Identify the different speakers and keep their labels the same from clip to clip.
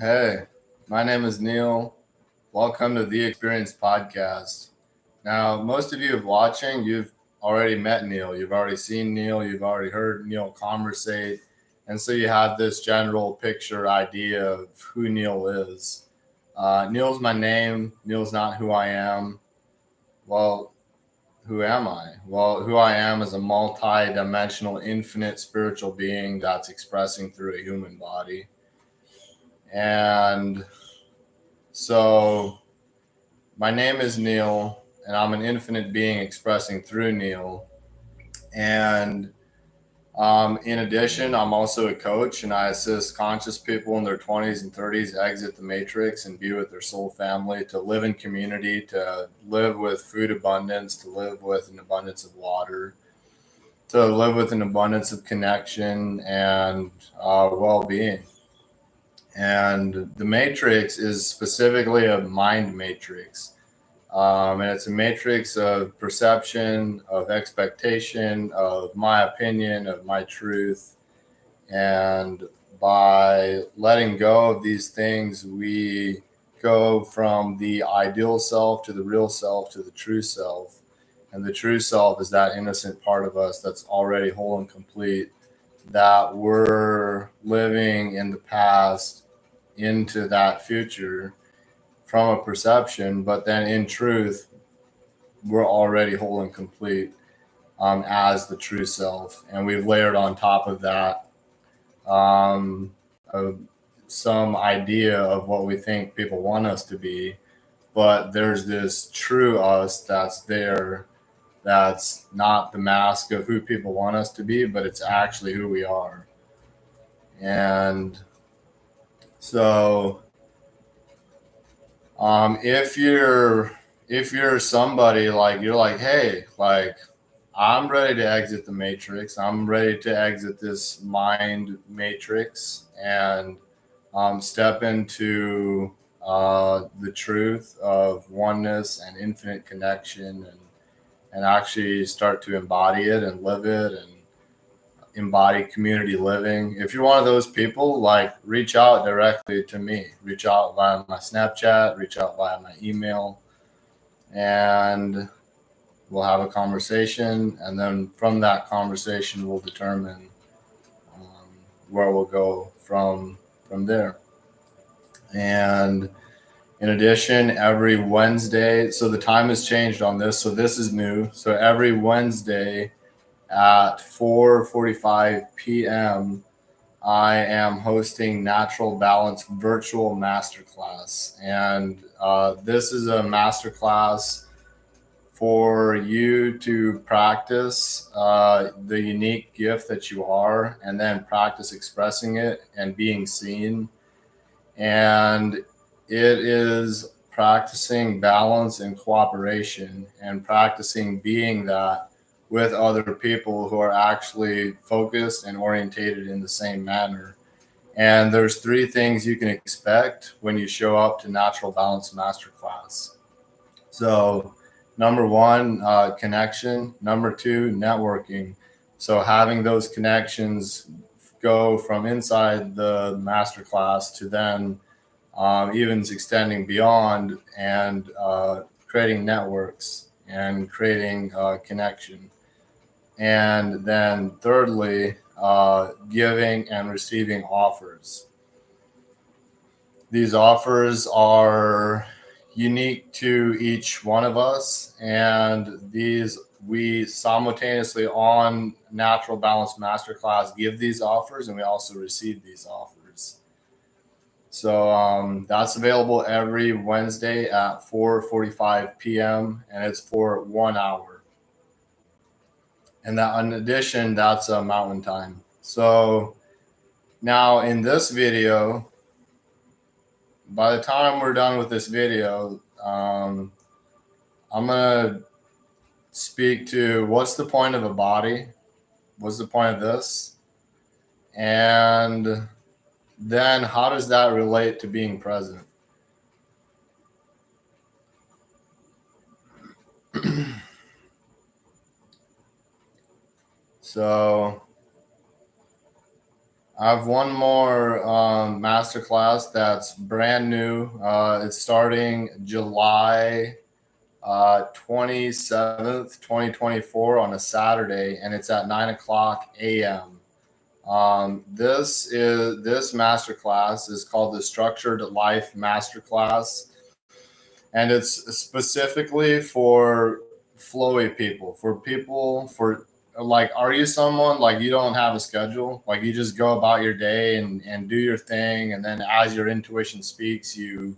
Speaker 1: Hey, my name is Neal. Welcome to the Experience Podcast. Now, most of you watching, you've already met Neal. You've already seen Neal. You've already heard Neal conversate. And so you have this general picture idea of who Neal is. Neal's my name. Neal's not who I am. Well, who am I? Well, who I am is a multi dimensional, infinite spiritual being that's expressing through a human body. And so my name is Neal, and I'm an infinite being expressing through Neal. And in addition, I'm also a coach, and I assist conscious people in their 20s and 30s exit the matrix and be with their soul family, to live in community, to live with food abundance, to live with an abundance of water, to live with an abundance of connection and well being. And the matrix is specifically a mind matrix. And it's a matrix of perception, of expectation, of my opinion, of my truth. And by letting go of these things, we go from the ideal self to the real self to the true self. And the true self is that innocent part of us that's already whole and complete, that we're living in the past into that future from a perception, but then in truth, we're already whole and complete as the true self. And we've layered on top of that um, uh, some idea of what we think people want us to be. But there's this true us that's there, that's not the mask of who people want us to be, but it's actually who we are. And so if you're somebody like you're like, hey, like I'm ready to exit the matrix. I'm ready to exit this mind matrix and step into the truth of oneness and infinite connection, and actually start to embody it and live it and embody community living. If you're one of those people, like reach out directly to me. Reach out via my Snapchat, reach out via my email, and we'll have a conversation. And then from that conversation, we'll determine where we'll go from there. And in addition, every Wednesday, so the time has changed on this, so this is new. So every Wednesday at 4:45 p.m., I am hosting Natural Balance Virtual Masterclass. And this is a masterclass for you to practice the unique gift that you are, and then practice expressing it and being seen. And it is practicing balance and cooperation, and practicing being that with other people who are actually focused and orientated in the same manner. And there's three things you can expect when you show up to Natural Balance Masterclass. So, number one, connection. Number two, networking. So, having those connections go from inside the masterclass to then even extending beyond, and creating networks and creating connection. And then thirdly, giving and receiving offers. These offers are unique to each one of us, and these we simultaneously on Natural Balance Masterclass give these offers, and we also receive these offers. So that's available every Wednesday at 4:45 p.m. and it's for 1 hour. And that, in addition, that's a mountain time. So now in this video, by the time we're done with this video, I'm gonna speak to what's the point of a body, what's the point of this, and then how does that relate to being present. So I have one more masterclass that's brand new. It's starting July 27th, 2024 on a Saturday, and it's at 9 o'clock a.m. This masterclass is called the Structured Life Masterclass, and it's specifically for flowy people, for like, are you someone like you don't have a schedule, like you just go about your day and do your thing, and then as your intuition speaks, you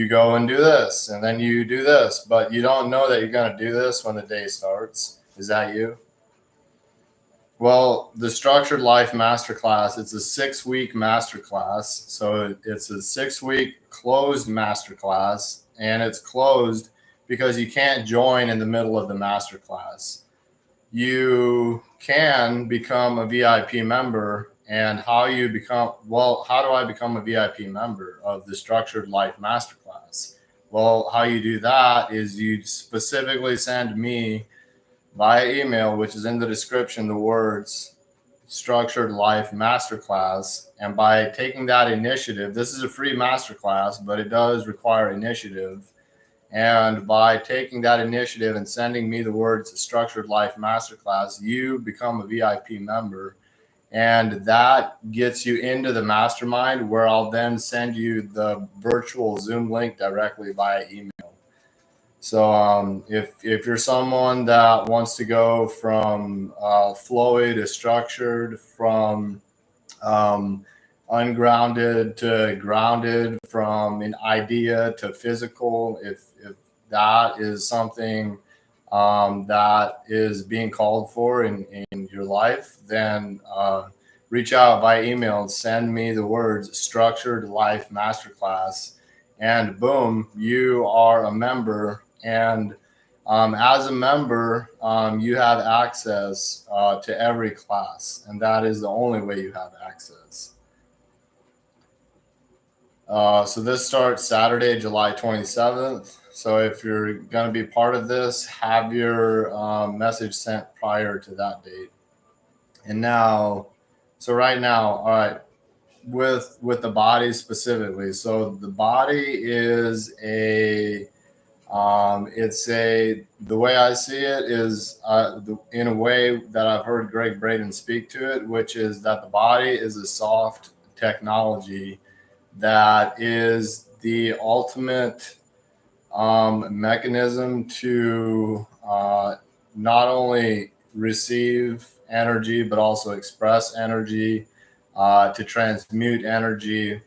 Speaker 1: go and do this, and then you do this, but you don't know that you're going to do this when the day starts? Is that you? Well, the Structured Life Masterclass, it's a 6-week masterclass. So it's a 6-week closed masterclass, and it's closed because you can't join in the middle of the masterclass. You can become a VIP member. And how do I become a VIP member of the Structured Life Masterclass? Well, how you do that is you specifically send me via email, which is in the description, the words Structured Life Masterclass. And by taking that initiative, this is a free masterclass, but it does require initiative. And by taking that initiative and sending me the words Structured Life Masterclass, you become a VIP member. And that gets you into the mastermind, where I'll then send you the virtual Zoom link directly via email. So if you're someone that wants to go from flowy to structured, from ungrounded to grounded, from an idea to physical, if that is something that is being called for in your life, then reach out by email and send me the words Structured Life Masterclass, and boom, you are a member. And as a member, you have access to every class, and that is the only way you have access. So this starts Saturday, July 27th. So if you're going to be part of this, have your message sent prior to that date. And now, so right now, all right, with the body specifically. So the body is the way I see it is in a way that I've heard Greg Braden speak to it, which is that the body is a soft technology that is the ultimate mechanism to not only receive energy, but also express energy, to transmute energy.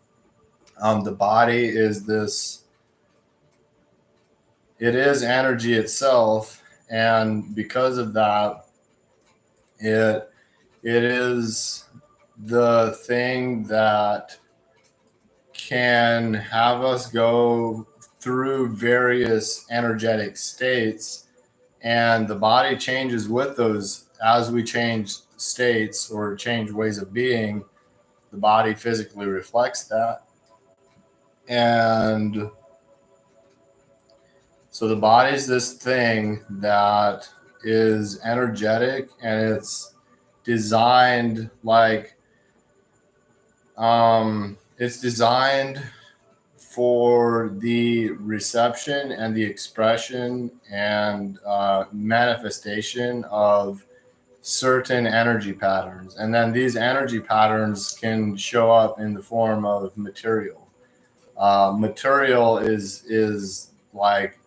Speaker 1: The body is it is energy itself. And because of that, it is the thing that can have us go through various energetic states, and the body changes with those. As we change states or change ways of being, the body physically reflects that. And so the body is this thing that is energetic, and it's designed it's designed for the reception and the expression and manifestation of certain energy patterns. And then these energy patterns can show up in the form of material. Material is like,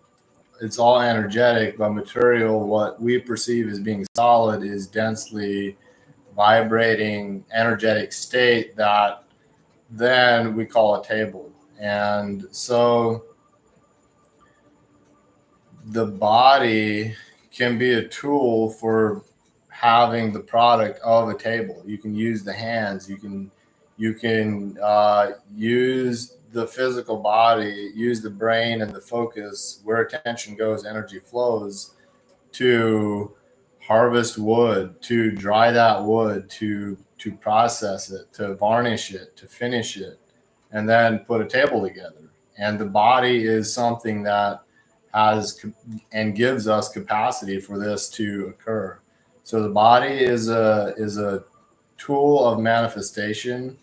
Speaker 1: it's all energetic, but material, what we perceive as being solid, is densely vibrating energetic state that then we call a table. And so the body can be a tool for having the product of a table. You can use the hands, you can use the physical body, use the brain and the focus, where attention goes, energy flows, to harvest wood, to dry that wood, to process it, to varnish it, to finish it, and then put a table together. And the body is something that has and gives us capacity for this to occur. So the body is a tool of manifestation.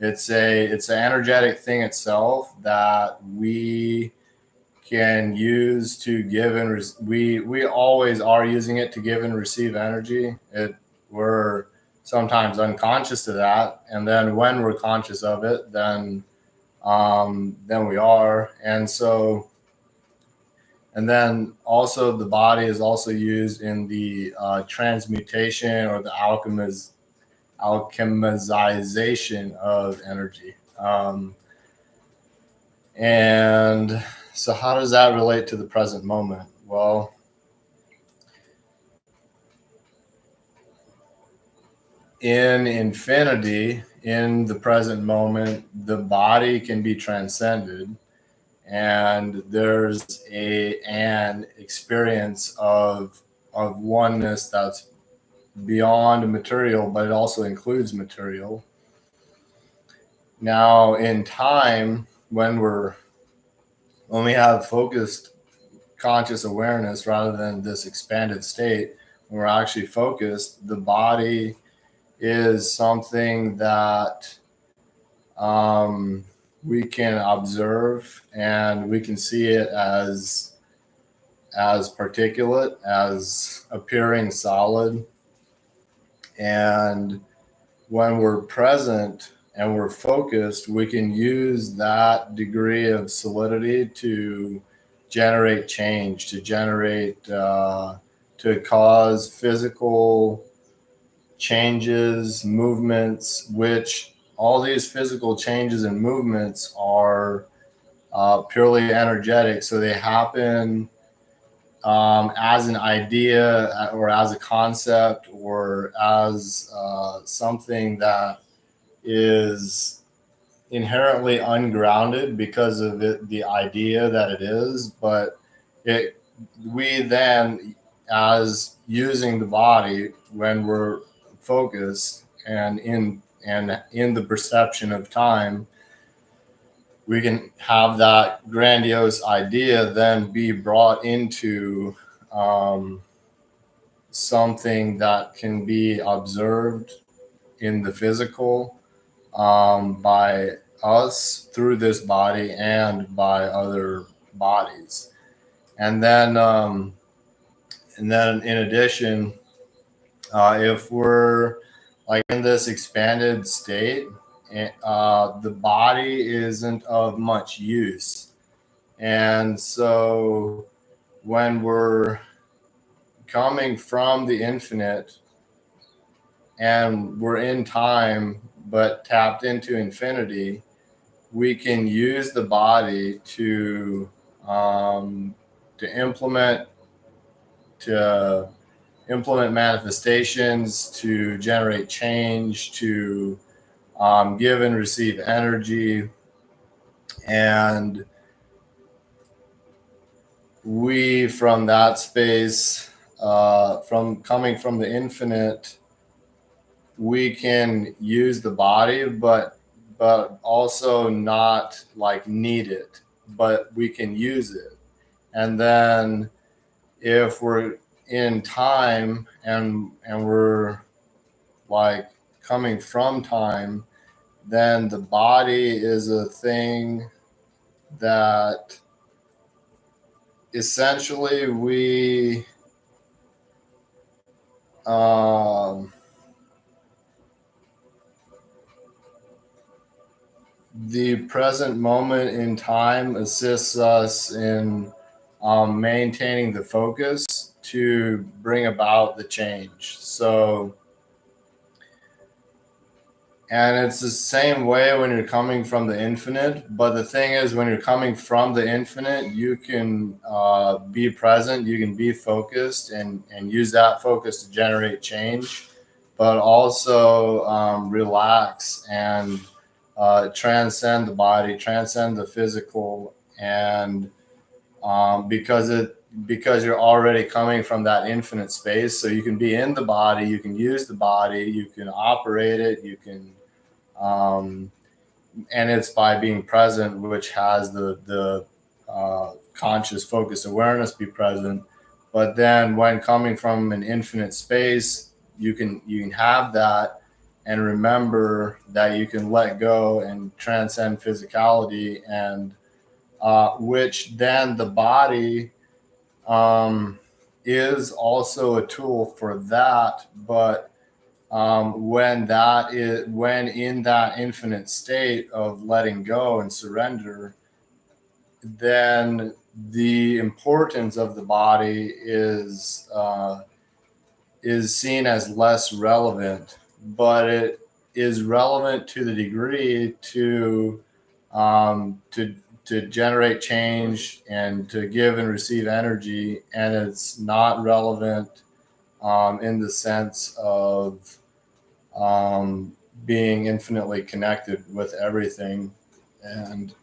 Speaker 1: It's an energetic thing itself that we can use to give and we always are using it to give and receive energy. We're sometimes unconscious to that, and then when we're conscious of it, then we are. And then also the body is also used in the transmutation or the alchemization of energy. And so how does that relate to the present moment? Well, in infinity, in the present moment, the body can be transcended, and there's an experience of oneness that's beyond material, but it also includes material. Now, in time, when we have focused conscious awareness rather than this expanded state, when we're actually focused, the body is something that we can observe, and we can see it as particulate, as appearing solid. And when we're present and we're focused, we can use that degree of solidity to generate change, to cause physical changes, movements, which all these physical changes and movements are purely energetic. So they happen as an idea or as a concept or as something that is inherently ungrounded because of the idea that it is. But we then, as using the body when we're focused and in the perception of time, we can have that grandiose idea then be brought into something that can be observed in the physical by us through this body and by other bodies. And then in addition, if we're like in this expanded state, the body isn't of much use. And so when we're coming from the infinite and we're in time but tapped into infinity, we can use the body to implement manifestations, to generate change, to give and receive energy. And we, from that space, from coming from the infinite, we can use the body, but also not like need it, but we can use it. And then if we're in time and we're like coming from time, then the body is a thing that essentially we the present moment in time assists us in maintaining the focus to bring about the change. So, and it's the same way when you're coming from the infinite. But the thing is, when you're coming from the infinite, you can be present, you can be focused and use that focus to generate change, but also relax and transcend the body, transcend the physical. And because you're already coming from that infinite space, so you can be in the body, you can use the body, you can operate it, you can and it's by being present, which has the conscious focus awareness be present. But then when coming from an infinite space, you can have that, and remember that you can let go and transcend physicality, and which then the body is also a tool for that. But when in that infinite state of letting go and surrender, then the importance of the body is seen as less relevant, but it is relevant to the degree to generate change and to give and receive energy, and it's not relevant in the sense of being infinitely connected with everything, and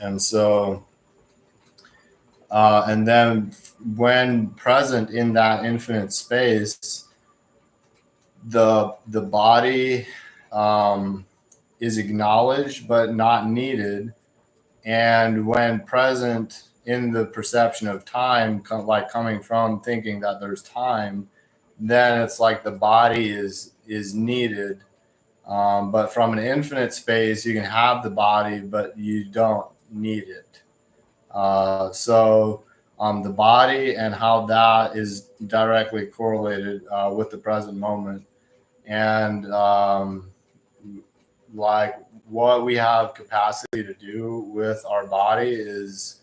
Speaker 1: and so and then when present in that infinite space, the body is acknowledged but not needed. And when present in the perception of time, like coming from thinking that there's time, then it's like the body is needed. But from an infinite space, you can have the body, but you don't need it. So the body and how that is directly correlated with the present moment. And like what we have capacity to do with our body is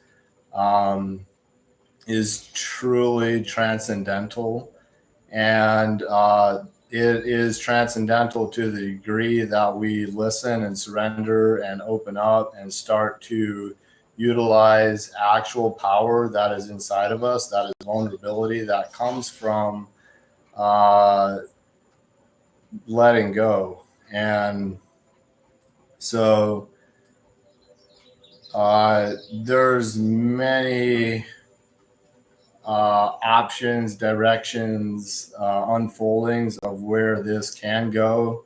Speaker 1: truly transcendental. And it is transcendental to the degree that we listen and surrender and open up and start to utilize actual power that is inside of us, that is vulnerability that comes from letting go. And so there's many options, directions, unfoldings of where this can go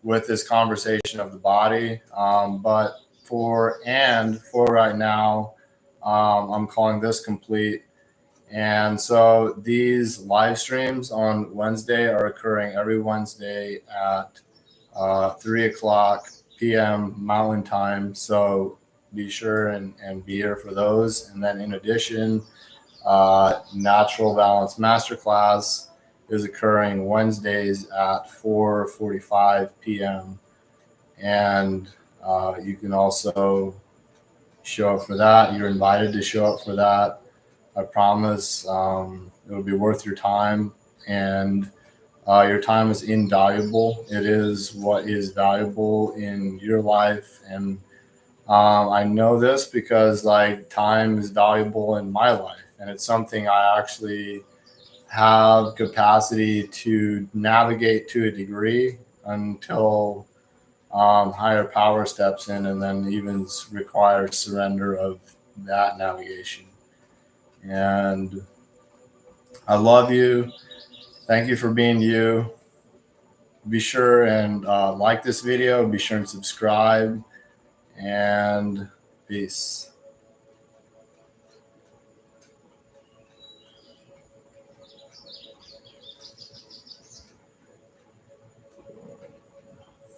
Speaker 1: with this conversation of the body. But for right now, I'm calling this complete. And so these live streams on Wednesday are occurring every Wednesday at 3:00 p.m. Mountain Time. So be sure and be here for those. And then in addition, Natural Balance Masterclass is occurring Wednesdays at 4:45 p.m. And you can also show up for that. You're invited to show up for that. I promise it'll be worth your time, and your time is invaluable. It is what is valuable in your life. And I know this because like time is valuable in my life, and it's something I actually have capacity to navigate to a degree until higher power steps in, and then even requires surrender of that navigation. And I love you. Thank you for being you. Be sure and like this video. Be sure and subscribe. And peace.